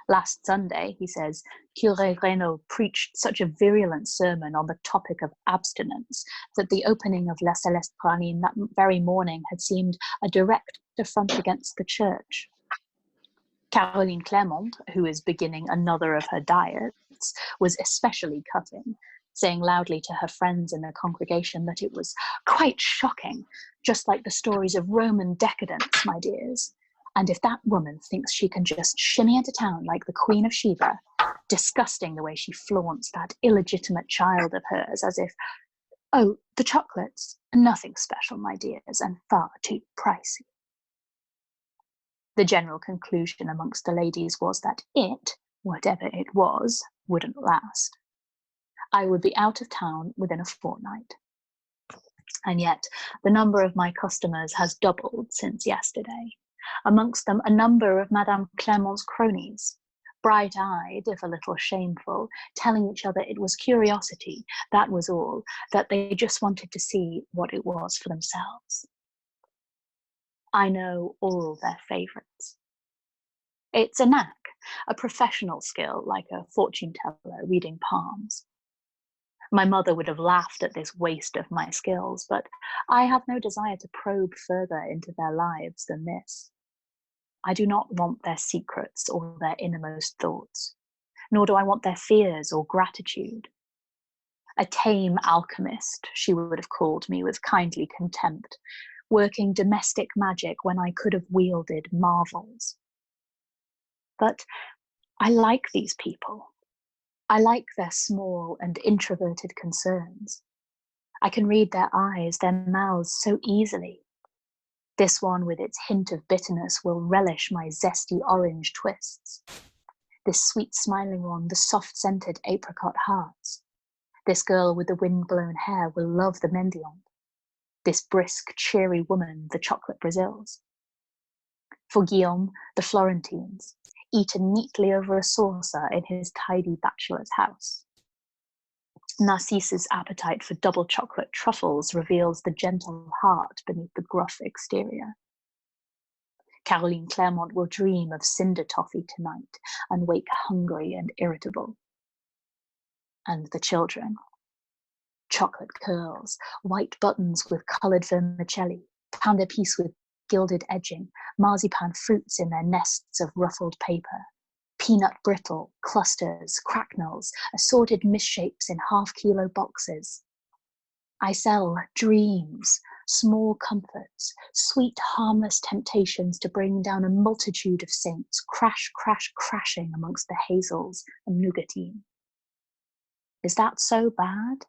Last Sunday, he says, Curé Reynaud preached such a virulent sermon on the topic of abstinence that the opening of La Céleste Praline that very morning had seemed a direct affront against the church. Caroline Clermont, who is beginning another of her diets, was especially cutting, saying loudly to her friends in the congregation that it was quite shocking, just like the stories of Roman decadence, my dears. And if that woman thinks she can just shimmy into town like the Queen of Sheba, disgusting the way she flaunts that illegitimate child of hers as if, oh, the chocolates, nothing special, my dears, and far too pricey. The general conclusion amongst the ladies was that it, whatever it was, wouldn't last. I would be out of town within a fortnight. And yet, the number of my customers has doubled since yesterday. Amongst them, a number of Madame Clermont's cronies, bright-eyed, if a little shameful, telling each other it was curiosity, that was all, that they just wanted to see what it was for themselves. I know all their favourites. It's a knack, a professional skill, like a fortune teller reading palms. My mother would have laughed at this waste of my skills, but I have no desire to probe further into their lives than this. I do not want their secrets or their innermost thoughts, nor do I want their fears or gratitude. A tame alchemist, she would have called me with kindly contempt, working domestic magic when I could have wielded marvels. But I like these people. I like their small and introverted concerns. I can read their eyes, their mouths so easily. This one with its hint of bitterness will relish my zesty orange twists. This sweet smiling one, the soft-scented apricot hearts. This girl with the wind-blown hair will love the mendiant. This brisk, cheery woman, the chocolate Brazils. For Guillaume, the Florentines, eaten neatly over a saucer in his tidy bachelor's house. Narcisse's appetite for double chocolate truffles reveals the gentle heart beneath the gruff exterior. Caroline Claremont will dream of cinder toffee tonight and wake hungry and irritable. And the children. Chocolate curls, white buttons with coloured vermicelli, pound apiece with gilded edging, marzipan fruits in their nests of ruffled paper, peanut brittle, clusters, cracknels, assorted misshapes in half-kilo boxes. I sell dreams, small comforts, sweet harmless temptations to bring down a multitude of saints, crash, crash, crashing amongst the hazels and nougatine. Is that so bad?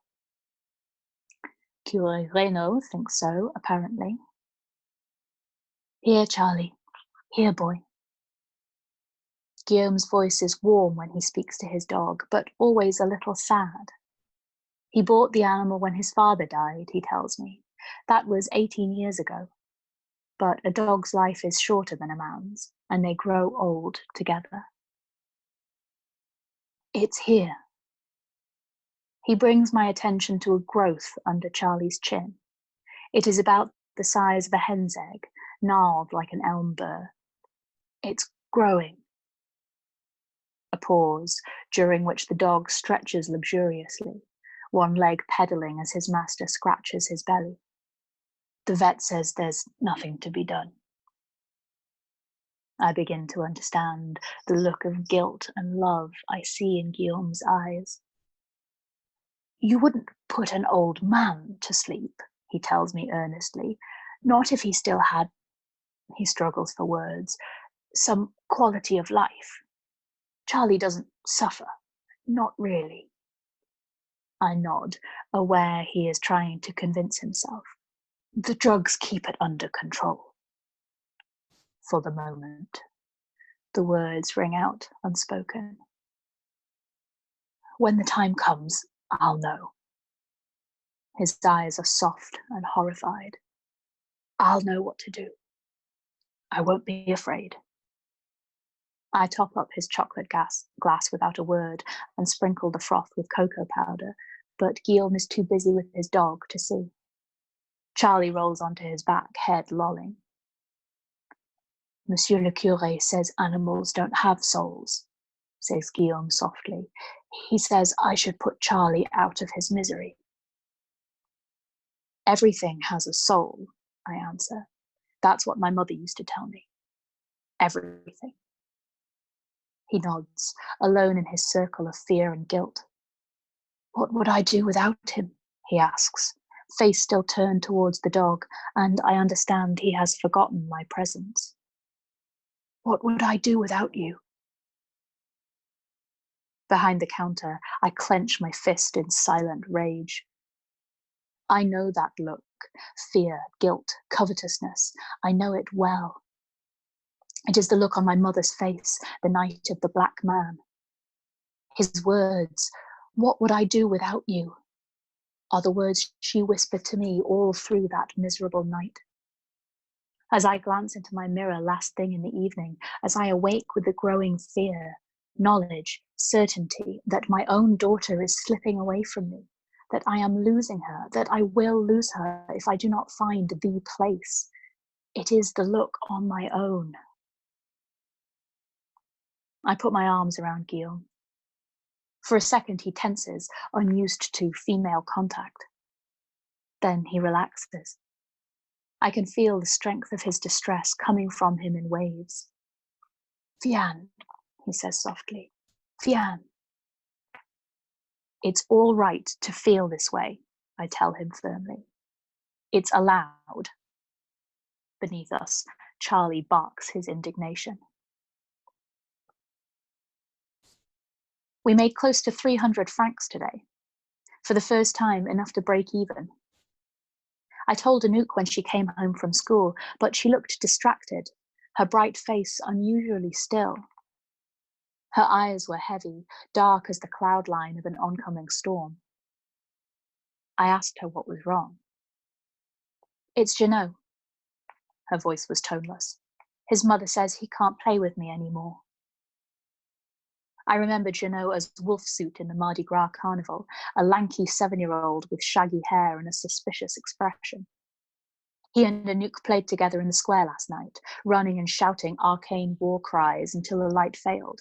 Cure Reynaud thinks so, apparently. Here, Charlie. Here, boy. Guillaume's voice is warm when he speaks to his dog, but always a little sad. He bought the animal when his father died, he tells me. That was 18 years ago. But a dog's life is shorter than a man's, and they grow old together. It's here. He brings my attention to a growth under Charlie's chin. It is about the size of a hen's egg, gnarled like an elm burr. It's growing. A pause, during which the dog stretches luxuriously, one leg pedalling as his master scratches his belly. The vet says there's nothing to be done. I begin to understand the look of guilt and love I see in Guillaume's eyes. You wouldn't put an old man to sleep, he tells me earnestly, not if he still had, he struggles for words, some quality of life. Charlie doesn't suffer, not really. I nod, aware he is trying to convince himself. The drugs keep it under control. For the moment, the words ring out unspoken. When the time comes, I'll know. His eyes are soft and horrified. I'll know what to do. I won't be afraid. I top up his chocolate glass without a word and sprinkle the froth with cocoa powder, but Guillaume is too busy with his dog to see. Charlie rolls onto his back, head lolling. Monsieur le Curé says animals don't have souls, says Guillaume softly. He says I should put Charlie out of his misery. Everything has a soul, I answer. That's what my mother used to tell me. Everything. He nods, alone in his circle of fear and guilt. What would I do without him? He asks, face still turned towards the dog, and I understand he has forgotten my presence. What would I do without you? Behind the counter, I clench my fist in silent rage. I know that look, fear, guilt, covetousness. I know it well. It is the look on my mother's face the night of the black man. His words, what would I do without you, are the words she whispered to me all through that miserable night. As I glance into my mirror last thing in the evening, as I awake with the growing fear, knowledge, certainty that my own daughter is slipping away from me, that I am losing her, that I will lose her if I do not find the place. It is the look on my own. I put my arms around Guillaume. For a second he tenses, unused to female contact. Then he relaxes. I can feel the strength of his distress coming from him in waves. Viens, he says softly. Viens. It's all right to feel this way, I tell him firmly. It's allowed. Beneath us, Charlie barks his indignation. We made close to 300 francs today. For the first time, enough to break even. I told Anouk when she came home from school, but she looked distracted, her bright face unusually still. Her eyes were heavy, dark as the cloud line of an oncoming storm. I asked her what was wrong. It's Jeannot. Her voice was toneless. His mother says he can't play with me anymore. I remembered Jeannot as wolf suit in the Mardi Gras carnival, a lanky 7-year-old with shaggy hair and a suspicious expression. He and Anouk played together in the square last night, running and shouting arcane war cries until the light failed.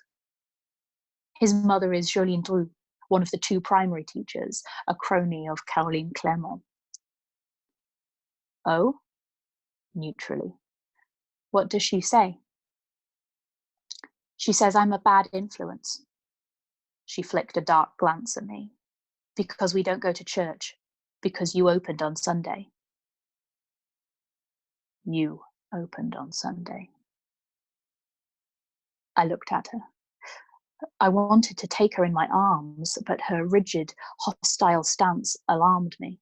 His mother is Jolene Drou, one of the 2 primary teachers, a crony of Caroline Clermont. Oh? Neutrally. What does she say? She says I'm a bad influence. She flicked a dark glance at me. Because we don't go to church. Because you opened on Sunday. You opened on Sunday. I looked at her. I wanted to take her in my arms, but her rigid, hostile stance alarmed me.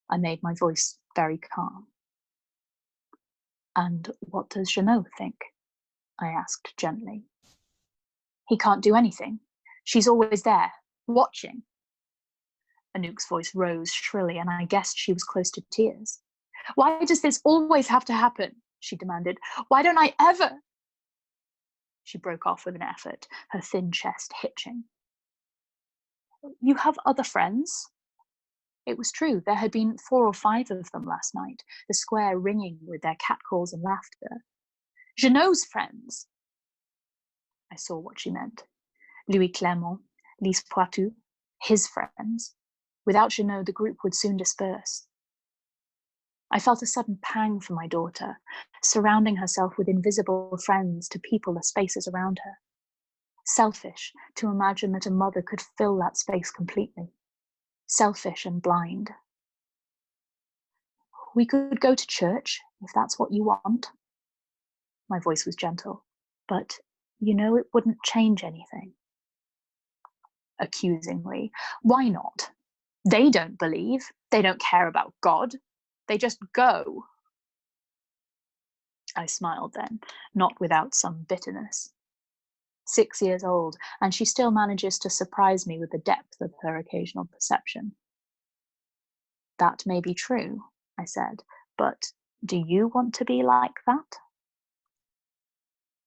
I made my voice very calm. And what does Jeannot think? I asked gently. He can't do anything. She's always there, watching. Anouk's voice rose shrilly, and I guessed she was close to tears. Why does this always have to happen? She demanded. Why don't I ever? She broke off with an effort, her thin chest hitching. You have other friends? It was true. There had been 4 or 5 of them last night, the square ringing with their catcalls and laughter. Jeannot's friends. I saw what she meant. Louis Clermont, Lise Poitou, his friends. Without Jeannot, the group would soon disperse. I felt a sudden pang for my daughter, surrounding herself with invisible friends to people the spaces around her. Selfish to imagine that a mother could fill that space completely. Selfish and blind. We could go to church, if that's what you want. My voice was gentle, but you know it wouldn't change anything. Accusingly, why not? They don't believe. They don't care about God. They just go. I smiled then, not without some bitterness. 6 years old, and she still manages to surprise me with the depth of her occasional perception. That may be true, I said, but do you want to be like that?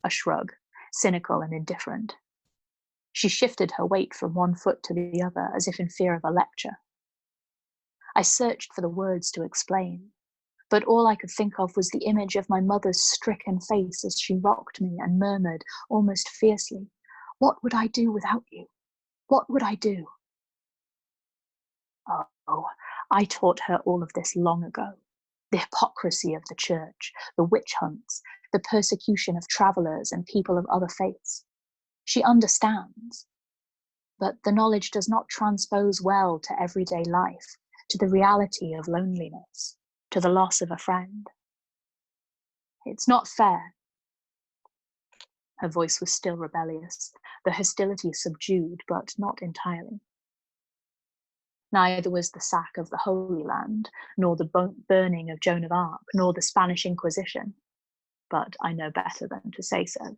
A shrug, cynical and indifferent. She shifted her weight from one foot to the other, as if in fear of a lecture. I searched for the words to explain, but all I could think of was the image of my mother's stricken face as she rocked me and murmured, almost fiercely, "What would I do without you? What would I do?" Oh, I taught her all of this long ago. The hypocrisy of the church, the witch hunts, the persecution of travelers and people of other faiths. She understands, but the knowledge does not transpose well to everyday life, to the reality of loneliness, to the loss of a friend. It's not fair. Her voice was still rebellious, the hostility subdued, but not entirely. Neither was the sack of the Holy Land, nor the burning of Joan of Arc, nor the Spanish Inquisition, but I know better than to say so.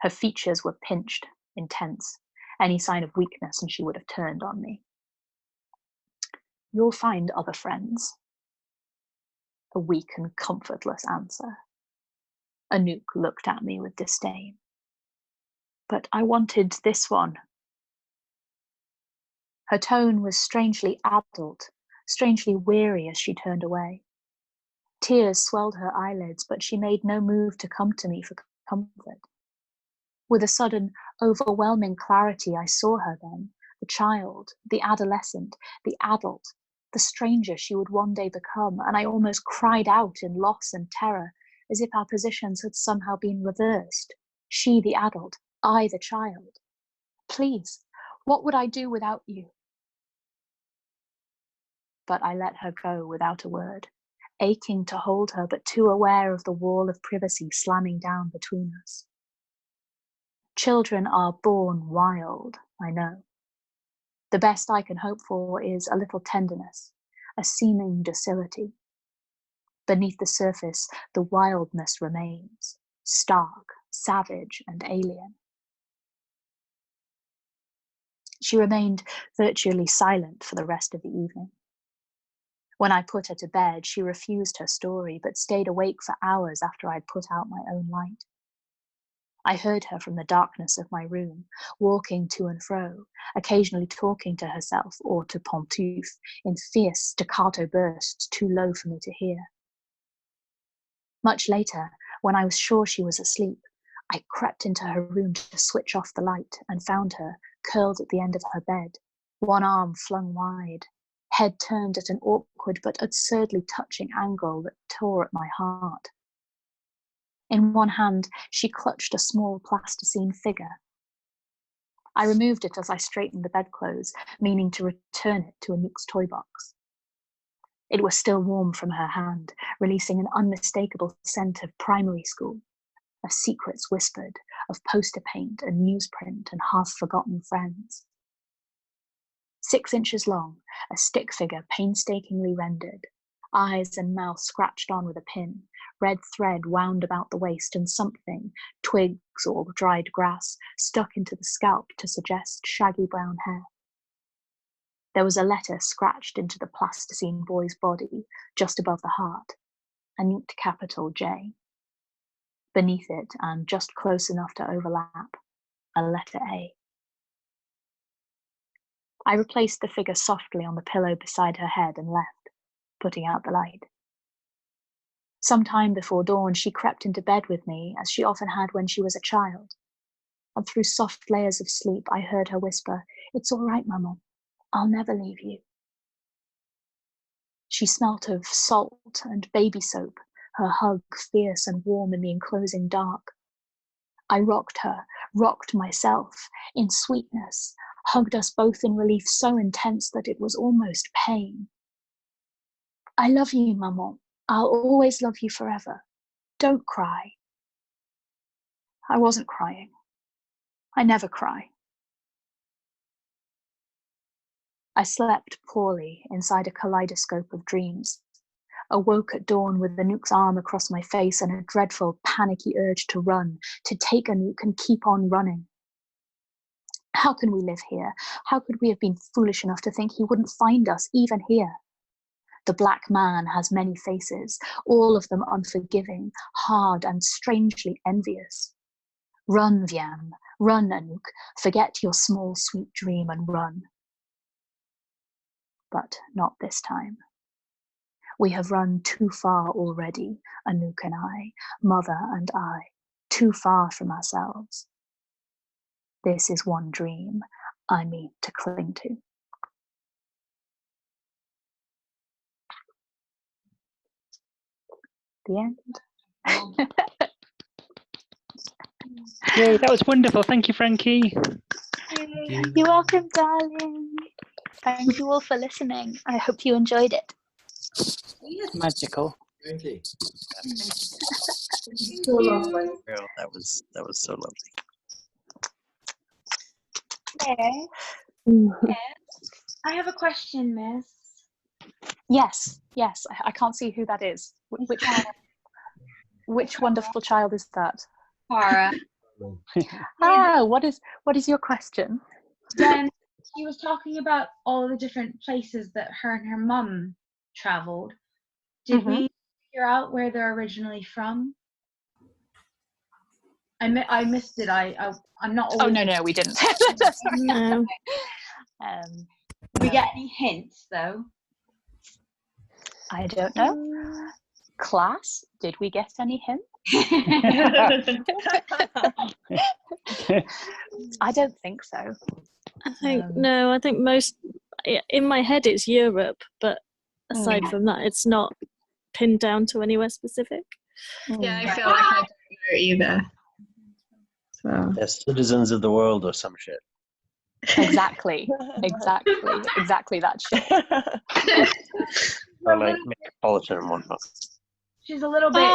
Her features were pinched, intense, any sign of weakness and she would have turned on me. You'll find other friends. A weak and comfortless answer. Anouk looked at me with disdain. But I wanted this one. Her tone was strangely adult, strangely weary as she turned away. Tears swelled her eyelids, but she made no move to come to me for comfort. With a sudden, overwhelming clarity, I saw her then, the child, the adolescent, the adult, the stranger she would one day become, and I almost cried out in loss and terror, as if our positions had somehow been reversed. She the adult, I the child. Please, what would I do without you? But I let her go without a word, aching to hold her, but too aware of the wall of privacy slamming down between us. Children are born wild, I know. The best I can hope for is a little tenderness, a seeming docility. Beneath the surface, the wildness remains, stark, savage, and alien. She remained virtually silent for the rest of the evening. When I put her to bed, she refused her story, but stayed awake for hours after I'd put out my own light. I heard her from the darkness of my room, walking to and fro, occasionally talking to herself or to Pantouf in fierce staccato bursts too low for me to hear. Much later, when I was sure she was asleep, I crept into her room to switch off the light and found her curled at the end of her bed, one arm flung wide, head turned at an awkward but absurdly touching angle that tore at my heart. In one hand, she clutched a small plasticine figure. I removed it as I straightened the bedclothes, meaning to return it to Anouk's toy box. It was still warm from her hand, releasing an unmistakable scent of primary school, of secrets whispered, of poster paint and newsprint and half-forgotten friends. 6 inches long, a stick figure painstakingly rendered, eyes and mouth scratched on with a pin, red thread wound about the waist and something, twigs or dried grass, stuck into the scalp to suggest shaggy brown hair. There was a letter scratched into the plasticine boy's body, just above the heart, a neat capital J. Beneath it, and just close enough to overlap, a letter A. I replaced the figure softly on the pillow beside her head and left, putting out the light. Some time before dawn, she crept into bed with me, as she often had when she was a child. And through soft layers of sleep, I heard her whisper, "It's all right, Mama. I'll never leave you." She smelt of salt and baby soap, her hug fierce and warm in the enclosing dark. I rocked her, rocked myself, in sweetness, hugged us both in relief so intense that it was almost pain. "I love you, Maman. I'll always love you forever. Don't cry." I wasn't crying. I never cry. I slept poorly inside a kaleidoscope of dreams, awoke at dawn with Anouk's arm across my face and a dreadful, panicky urge to run, to take Anouk and keep on running. How can we live here? How could we have been foolish enough to think he wouldn't find us, even here? The black man has many faces, all of them unforgiving, hard, and strangely envious. Run, Viam, run, Anouk, forget your small, sweet dream and run. But not this time. We have run too far already, Anouk and I, Mother and I, too far from ourselves. This is one dream I mean to cling to. The end. Yay, that was wonderful. Thank you, Frankie. You're welcome, darling. Thank you all for listening. I hope you enjoyed it. Magical. Frankie. So lovely. Oh, that was so lovely. Miss, I have a question, Miss. Yes. I can't see who that is. Which wonderful child is that? Cara. What is your question? When she was talking about all the different places that her and her mum traveled, did we figure out where they're originally from? I missed it. I'm not. Oh no, we didn't. No. Did we get any hints though? I don't know. Class, did we get any hints? I don't think so. I think no. I think most in my head it's Europe, but aside from that, it's not pinned down to anywhere specific. Yeah, I feel like I don't know either. So. They're citizens of the world or some shit. Exactly that shit. Or like metropolitan and whatnot. She's a little bit.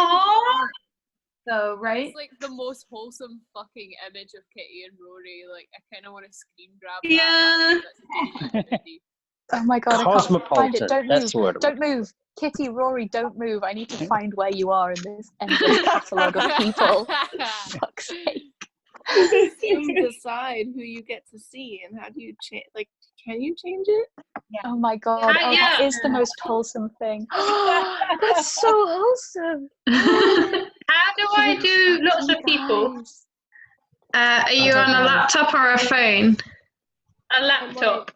So, right? It's like the most wholesome fucking image of Kitty and Rory. Like, I kind of want to screen grab that. Oh my god, I can't find it. Don't That's move. Don't move. Kitty, Rory, don't move. I need to find where you are in this endless catalogue of people. Fuck's sake. You decide who you get to see, and how do you change? Like, can you change it? Yeah. Oh my god! That is the most wholesome thing. That's so wholesome. How do I do lots of people? Are you on a laptop or a phone? A laptop.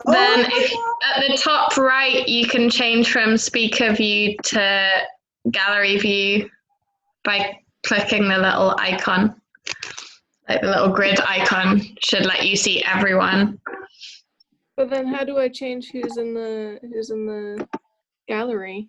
Then at the top right, you can change from speaker view to gallery view by clicking the little icon. Like the little grid icon should let you see everyone. But then how do I change who's in the gallery?